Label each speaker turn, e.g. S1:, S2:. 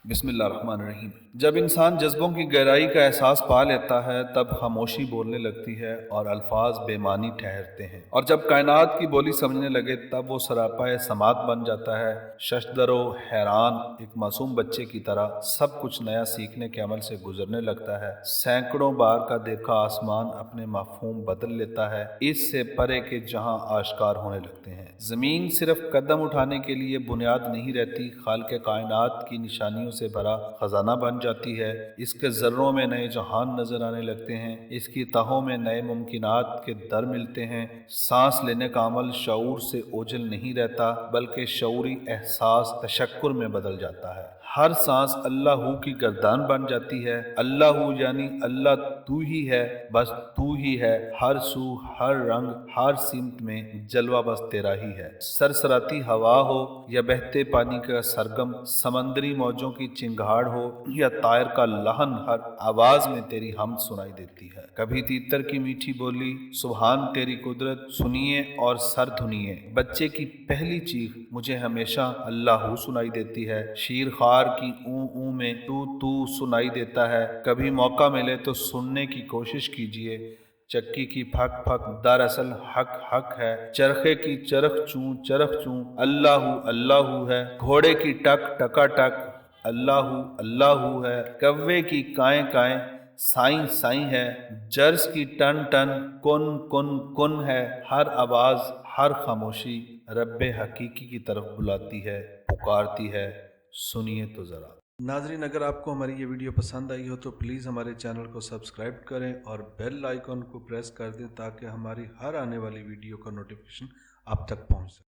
S1: بسم اللہ الرحمن الرحیم۔ جب انسان جذبوں کی گہرائی کا احساس پا لیتا ہے تب خاموشی بولنے لگتی ہے اور الفاظ بے معنی ٹھہرتے ہیں، اور جب کائنات کی بولی سمجھنے لگے تب وہ سراپا سماعت بن جاتا ہے، ششدر و حیران ایک معصوم بچے کی طرح سب کچھ نیا سیکھنے کے عمل سے گزرنے لگتا ہے۔ سینکڑوں بار کا دیکھا آسمان اپنے مفہوم بدل لیتا ہے، اس سے پرے کے جہاں آشکار ہونے لگتے ہیں۔ زمین صرف قدم اٹھانے کے لیے بنیاد نہیں رہتی، خالق کائنات کی نشانیوں سے بھرا خزانہ بن جاتی ہے۔ اس کے ذروں میں نئے جہان نظر آنے لگتے ہیں، اس کی تہوں میں نئے ممکنات کے در ملتے ہیں۔ سانس لینے کا عمل شعور سے اوجھل نہیں رہتا بلکہ شعوری احساس تشکر میں بدل جاتا ہے۔ ہر سانس اللہ ہو کی گردان بن جاتی ہے۔ اللہ ہو یعنی اللہ تو ہی ہے، بس تو ہی ہے، ہر سو ہر رنگ ہر سمت میں جلوہ بس تیرا ہی ہے۔ سرسراتی ہوا ہو یا بہتے پانی کا سرگم، سمندری موجوں کی چنگھاڑ ہو یا طائر کا لہن، ہر آواز میں تیری حمد سنائی دیتی ہے۔ کبھی تیتر کی میٹھی بولی سبحان تیری قدرت سنیے اور سر دھنیے۔ بچے کی پہلی چیخ مجھے ہمیشہ اللہ ہو سنائی دیتی ہے۔ شیر خوار کی اوں اوں میں تو سنائی دیتا ہے۔ کبھی موقع ملے تو سننے کی کوشش کیجیے۔ چکی کی پھک پھک دراصل حق حق ہے، چرخے کی چرخ چوں اللہ ہے، گھوڑے کی ٹک ٹکا ٹک اللہ ہے، کوے کی کائیں کائیں سائیں سائیں ہے، جرس کی ٹن ٹن کن ہے۔ ہر آواز ہر خاموشی رب حقیقی کی طرف بلاتی ہے، پکارتی ہے، سنیے تو ذرا۔ ناظرین، اگر آپ کو ہماری یہ ویڈیو پسند آئی ہو تو پلیز ہمارے چینل کو سبسکرائب کریں اور بیل آئیکن کو پریس کر دیں تاکہ ہماری ہر آنے والی ویڈیو کا نوٹیفیکیشن آپ تک پہنچ سکے۔